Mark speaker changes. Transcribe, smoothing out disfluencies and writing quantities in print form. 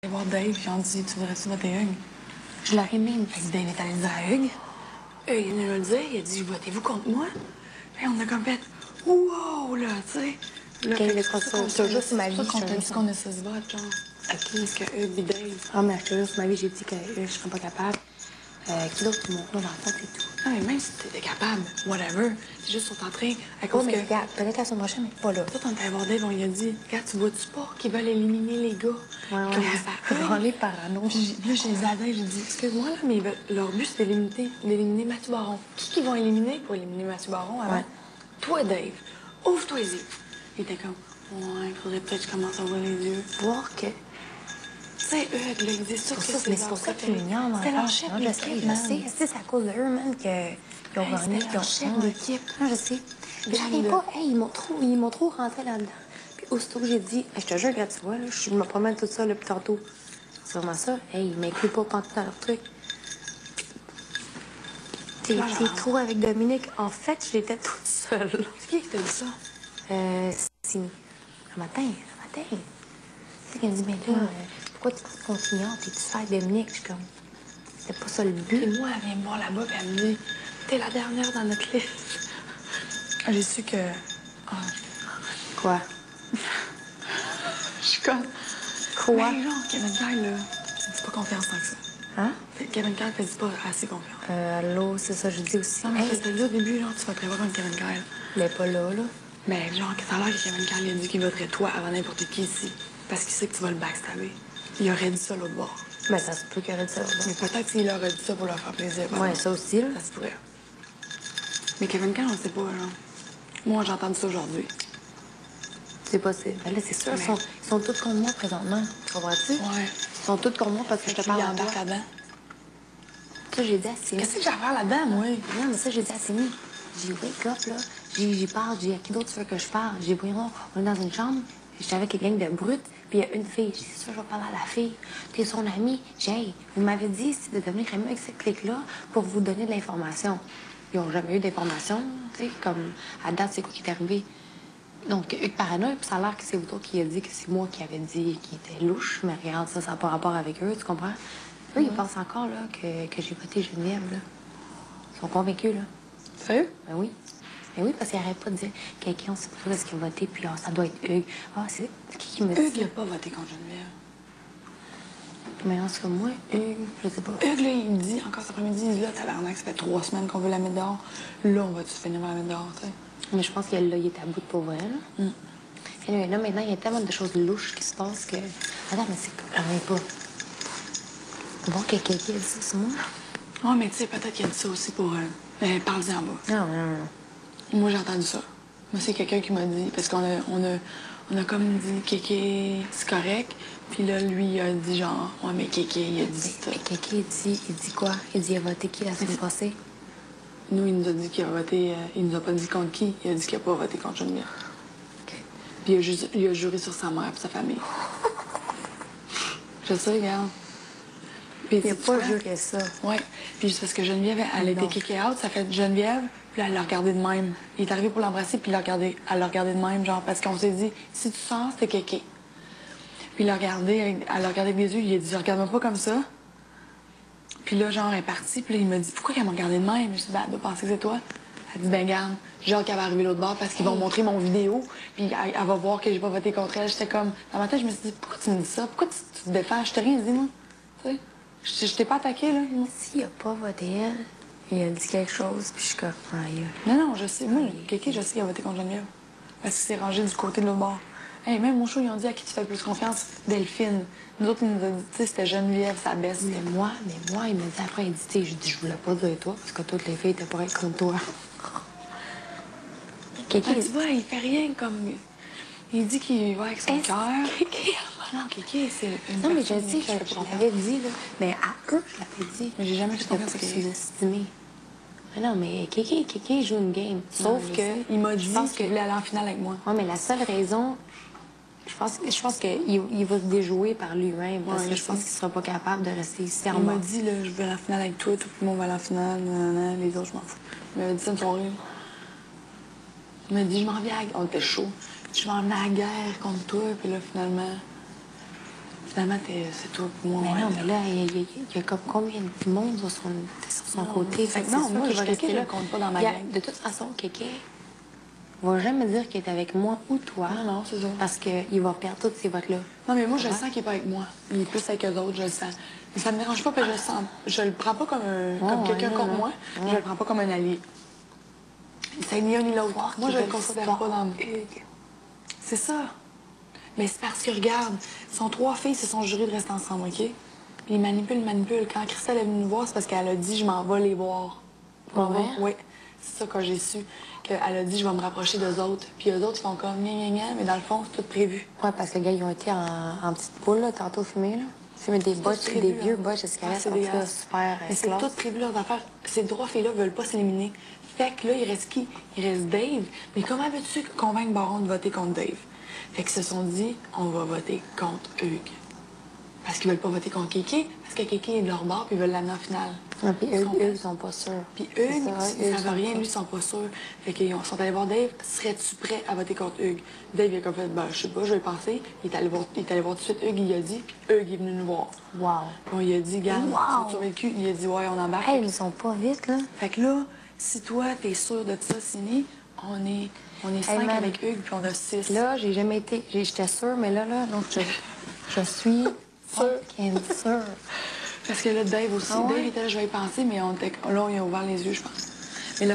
Speaker 1: Je vais voir Dave, j'ai dit, tu voudrais-tu voter Hugues?
Speaker 2: Je l'aurais même
Speaker 1: Fait
Speaker 2: dit.
Speaker 1: que Dave est allé dire à Hugues. Hugues, il nous l'a dit, il a dit, votez-vous contre moi? Puis on a comme fait, wow, là, tu sais. Là,
Speaker 2: Ok,
Speaker 1: fait que
Speaker 2: le
Speaker 1: c'est pour ça
Speaker 2: concert,
Speaker 1: qu'on
Speaker 2: je te
Speaker 1: t'a
Speaker 2: jure sur ma vie,
Speaker 1: qu'on
Speaker 2: je te
Speaker 1: t'a
Speaker 2: jure
Speaker 1: dit
Speaker 2: sur
Speaker 1: qu'on a 6 votes, genre.
Speaker 2: OK.
Speaker 1: Parce que Hugues et Dave.
Speaker 2: Ah, mais je te jure sur ma vie, j'ai dit que je serais pas capable. Qui d'autre qui monte là dans le fond, c'est tout.
Speaker 1: Non, mais même si t'étais capable, whatever, c'est juste sont en train, à
Speaker 2: Oh,
Speaker 1: cause
Speaker 2: mais
Speaker 1: que...
Speaker 2: regarde, peut-être la semaine prochaine, mais pas là.
Speaker 1: Toi, on était allé voir Dave, on lui a dit, regarde, tu vois-tu pas qu'ils veulent éliminer les gars?
Speaker 2: Ouais,
Speaker 1: Puis
Speaker 2: ouais.
Speaker 1: on va
Speaker 2: Branlé parano.
Speaker 1: Puis là, j'ai dit à Dave, j'ai dit, excuse-moi, là, mais leur but, c'est d'éliminer Mathieu Baron. Qui vont éliminer pour éliminer Mathieu Baron avant?
Speaker 2: Ouais.
Speaker 1: Toi, Dave. Ouvre-toi les yeux. Il était comme, ouais, il faudrait peut-être que je commence à ouvrir les yeux.
Speaker 2: Voir que.
Speaker 1: Tu sais, Hugues, là, ils disent ça que
Speaker 2: Mais c'est pour ça qu'ils m'ignorent.
Speaker 1: C'était leur chef
Speaker 2: Je sais,
Speaker 1: d'équipe,
Speaker 2: je
Speaker 1: man.
Speaker 2: sais. C'est à cause de eux, man, qu'ils ont gagné.
Speaker 1: C'était leur chef
Speaker 2: Ouais.
Speaker 1: d'équipe.
Speaker 2: Non, je sais. Mais j'arrive pas. Hey, ils m'ont trop rentré là-dedans. Puis aussitôt que j'ai dit, hey, je te jure, regarde, tu vois, là, je me promène tout ça, là, puis tantôt. C'est vraiment ça. Hey, ils m'incluent pas pantoute dans leur truc. T'es trop avec Dominique. En fait, j'étais toute seule.
Speaker 1: C'est qui t'a dit ça?
Speaker 2: C'est un matin. Tu sais, qu'elle me dit, mais là, pourquoi tu continues? T'es-tu faire Dominique? Je suis comme, c'était pas ça le but.
Speaker 1: Puis moi, elle vient me voir là-bas, puis elle me dit, t'es la dernière dans notre liste. J'ai su que... Ah,
Speaker 2: Quoi?
Speaker 1: je suis comme...
Speaker 2: Quoi?
Speaker 1: Mais genre, Kevin Kyle, là, dis pas confiance tant que ça.
Speaker 2: Hein?
Speaker 1: Kevin Kyle, dis pas assez confiance.
Speaker 2: Allô, c'est ça, je dis aussi.
Speaker 1: Non, mais
Speaker 2: Hey,
Speaker 1: je te dis au début, genre, tu vas prévoir comme Kevin Kyle.
Speaker 2: il est pas là.
Speaker 1: Mais genre, que ça a l'air que Kevin Kyle, il a dit qu'il voterait toi avant n'importe qui ici. Parce qu'il sait que tu vas le backstabber. Il aurait dit ça l'autre bord.
Speaker 2: Mais ça se peut qu'il aurait dit ça.
Speaker 1: Mais peut-être qu'il aurait dit ça pour leur faire plaisir. par
Speaker 2: Ouais,
Speaker 1: exemple.
Speaker 2: ça aussi, là.
Speaker 1: Ça se pourrait. Mais Kevin Kyle, on sait pas, genre. Moi, j'ai entendu ça aujourd'hui.
Speaker 2: C'est possible. Ben là, c'est sûr,
Speaker 1: Mais-
Speaker 2: ils sont tous contre moi présentement. Tu comprends-tu?
Speaker 1: Ouais.
Speaker 2: Ils sont tous contre moi parce que je te parle
Speaker 1: il
Speaker 2: à toi.
Speaker 1: embarque là-dedans.
Speaker 2: Ça, j'ai dit à Simi.
Speaker 1: Qu'est-ce que j'ai à faire là-dedans, moi?
Speaker 2: Non, mais ça, j'ai dit à Simi. J'ai wake up, là. J'y parle. J'ai à qui d'autre tu veux que je parle? J'ai voyons, on est dans une chambre. J'étais avec une gang de brutes. Puis il y a une fille. J'ai dit, ça, je vais parler à la fille. Puis son amie. J'ai dit, hey, vous m'avez dit de devenir ami avec cette clique-là pour vous donner de l'information. Ils n'ont jamais eu d'information. Tu sais, comme à date, c'est quoi qui est arrivé? Donc, Hugues paranoïe, puis ça a l'air que c'est vous qui a dit que c'est moi qui avais dit qu'il était louche. Mais regarde, ça n'a pas rapport avec eux, tu comprends? Eux, ils pensent encore là, que j'ai voté Geneviève. Là. Ils sont convaincus. Là.
Speaker 1: Sérieux?
Speaker 2: Ben oui. Ben oui, parce qu'ils n'arrêtent pas de dire quelqu'un, on sait pas trop ce qu'il a voté, puis ça doit être Hugues. Ah, c'est qui me dit?
Speaker 1: Hugues, il a pas voté contre Geneviève.
Speaker 2: Mais en tout cas, moi, Hugues, je sais pas.
Speaker 1: Hugues, là, il me dit, encore cet après-midi, il dit, là, tabarnak, ça fait 3 semaines qu'on veut la mettre dehors. Là, on va-tu finir par la mettre dehors, tu sais?
Speaker 2: Mais je pense qu'il est à bout de pauvre elle. Et là, maintenant, il y a tellement de choses louches qui se passent que. Attends, mais c'est. Ah, mais pas. Bon, que quelqu'un a dit ça, c'est moi?
Speaker 1: Ouais, mais tu sais, peut-être qu'il a dit ça aussi pour... parle-y en bas.
Speaker 2: Non.
Speaker 1: Moi, j'ai entendu ça. Moi, c'est quelqu'un qui m'a dit, parce on a comme dit, Kéké, c'est correct. Puis là, lui, il a dit genre, ouais, mais Kéké, il a dit ça.
Speaker 2: Mais quelqu'un, il dit quoi? Il dit, il a voté qui la semaine passée?
Speaker 1: Nous, il nous a dit qu'il a voté, il nous a pas dit contre qui. Il a dit qu'il a pas voté contre Geneviève. Puis il a juré sur sa mère et sa famille. Je sais, regarde. Puis,
Speaker 2: Il a
Speaker 1: sais-tu
Speaker 2: pas
Speaker 1: quoi?
Speaker 2: juré ça.
Speaker 1: Ouais. Puis c'est parce que Geneviève, elle a été
Speaker 2: Non.
Speaker 1: kickée out, ça fait Geneviève, puis là, elle l'a regardé de même. Il est arrivé pour l'embrasser, puis elle l'a regardé de même, genre, parce qu'on s'est dit, si tu sens, c'est kéké. Puis elle l'a regardé avec des yeux, il a dit, regarde-moi pas comme ça. Puis là, genre, elle est partie, puis là, il m'a dit, pourquoi elle m'a regardé de même? Je dis, ben, elle doit penser que c'est toi. Elle dit, ben, garde, genre qu'elle va arriver l'autre bord parce qu'ils vont montrer mon vidéo, puis elle va voir que j'ai pas voté contre elle. J'étais comme, dans ma tête, je me suis dit, pourquoi tu me dis ça? Pourquoi tu te défends? Je t'ai rien dit, moi. Tu sais? Je t'ai pas attaqué, là. moi.
Speaker 2: S'il a pas voté elle, il a dit quelque chose, puis je suis comme, aïe.
Speaker 1: Non, je sais. Moi, Kéké, je sais qu'il a voté contre Geneviève. Parce qu'il s'est rangé du côté de l'autre bord. Hey, même mon show, ils ont dit à qui tu fais plus confiance? Delphine. Nous autres, ils nous ont dit, tu sais, c'était Geneviève, sa baisse.
Speaker 2: Mais moi, il m'a dit après, il dit, tu sais, je dis, je voulais pas dire toi, parce que toutes les filles étaient pour être contre toi. Quelqu'un.
Speaker 1: Tu vois, il fait rien comme. Il dit qu'il va avec son cœur.
Speaker 2: Kéké.
Speaker 1: Non, Kéké, c'est une
Speaker 2: Non, mais je
Speaker 1: personne
Speaker 2: sais,
Speaker 1: qui fait pas
Speaker 2: je
Speaker 1: confiance.
Speaker 2: l'avais dit, là. Mais à eux, je l'avais dit.
Speaker 1: Mais j'ai jamais fait
Speaker 2: J'étais
Speaker 1: confiance
Speaker 2: pas
Speaker 1: à Kéké.
Speaker 2: sous-estimée. Mais non, mais Kéké joue une game. Sauf
Speaker 1: je
Speaker 2: que.
Speaker 1: sais. Il m'a dit
Speaker 2: je pense
Speaker 1: qu'il voulait aller en finale avec moi.
Speaker 2: Ouais, mais la seule raison. Je pense qu'il va se déjouer par lui-même. Parce
Speaker 1: Ouais,
Speaker 2: que
Speaker 1: je
Speaker 2: je pense
Speaker 1: sais.
Speaker 2: qu'il sera pas capable de rester ici en
Speaker 1: Il m'a
Speaker 2: bas.
Speaker 1: dit, là, je veux aller en finale avec toi, tout le monde va aller en finale, nanana, les autres, je m'en fous. Il m'avait dit ça une soirée. Il m'a dit, je m'en viens à... On était chaud. Je m'en venais à la guerre contre toi, puis là, finalement, Finalement, c'est toi pour moi.
Speaker 2: Mais
Speaker 1: ouais.
Speaker 2: non, mais là, il y a comme combien de monde sur son côté?
Speaker 1: Fait que
Speaker 2: c'est
Speaker 1: non,
Speaker 2: sûr
Speaker 1: moi,
Speaker 2: qu'il va
Speaker 1: je suis
Speaker 2: rester
Speaker 1: Kéké, je
Speaker 2: là.
Speaker 1: le compte pas dans ma
Speaker 2: Puis,
Speaker 1: gang.
Speaker 2: de toute façon, Kéké va jamais dire qu'il est avec moi ou toi.
Speaker 1: Non, c'est ça.
Speaker 2: Parce qu'il va perdre tous ces votes-là.
Speaker 1: Non, mais moi, je
Speaker 2: Ouais.
Speaker 1: le sens qu'il est pas avec moi. Il est plus avec eux autres, je le sens. Mais ça me dérange pas, parce que je le sens. Je le prends pas comme, comme
Speaker 2: Ouais,
Speaker 1: quelqu'un
Speaker 2: non,
Speaker 1: contre
Speaker 2: non.
Speaker 1: moi.
Speaker 2: Ouais.
Speaker 1: Je le prends pas comme un allié. C'est ni un ni l'autre.
Speaker 2: Voir
Speaker 1: Moi,
Speaker 2: qu'il
Speaker 1: je le
Speaker 2: veut
Speaker 1: considère pas dans...
Speaker 2: Hugues.
Speaker 1: C'est ça. Mais c'est parce que, regarde, sont 3 filles, se sont jurées de rester ensemble, OK? Puis ils manipulent. Quand Christelle est venue nous voir, c'est parce qu'elle a dit « je m'en vais les voir ».
Speaker 2: Pour vrai?
Speaker 1: Oui. C'est ça que j'ai su. Qu'elle a dit « je vais me rapprocher d'eux autres ». Puis eux autres, ils font comme « gna, mais dans le fond, c'est tout prévu.
Speaker 2: Ouais, parce que les gars, ils ont été en petite poule, là, tantôt fumés, là. Fumer des botches,
Speaker 1: prévu,
Speaker 2: des vieux
Speaker 1: hein.
Speaker 2: botches de cigarettes,
Speaker 1: c'est
Speaker 2: en tout cas,
Speaker 1: dégueulasse.
Speaker 2: super
Speaker 1: Mais c'est
Speaker 2: classe.
Speaker 1: tout prévu leurs affaires. Ces 3 filles-là veulent pas s'éliminer. Fait que là, il reste qui? Il reste Dave. Mais comment veux-tu convaincre Baron de voter contre Dave? Fait qu'ils se sont dit, on va voter contre Hugues. Parce qu'ils veulent pas voter contre Kéké, parce que Kéké est de leur bord, puis ils veulent l'amener en finale.
Speaker 2: Ah, puis
Speaker 1: Ils
Speaker 2: eux,
Speaker 1: sont-
Speaker 2: ils sont pas sûrs.
Speaker 1: Puis
Speaker 2: C'est
Speaker 1: Hugues,
Speaker 2: ça,
Speaker 1: ils
Speaker 2: eux,
Speaker 1: savent
Speaker 2: sont
Speaker 1: rien,
Speaker 2: pas-
Speaker 1: lui, ils sont pas sûrs. Fait qu'ils sont allés voir Dave, serais-tu prêt à voter contre Hugues? Dave, il a comme fait, ben, je sais pas, je vais y penser. Il est allé voir tout de suite Hugues, il a dit, puis Hugues est venu nous voir.
Speaker 2: Wow.
Speaker 1: Puis on lui a dit, garde,
Speaker 2: Wow.
Speaker 1: tu survécu. Il a dit, ouais, on embarque.
Speaker 2: Hey, ils sont pas vite, là.
Speaker 1: Fait que là, si toi, t'es sûr de ça, Sini, on est 5
Speaker 2: man.
Speaker 1: avec Hugues, puis on a 6.
Speaker 2: Là, j'ai jamais été. J'étais sûre, mais là, non, je suis fucking sûre.
Speaker 1: Parce que là, Dave aussi.
Speaker 2: Ah ouais?
Speaker 1: Dave était là, je vais y penser, mais là, on a ouvert les yeux, je pense. Mais là,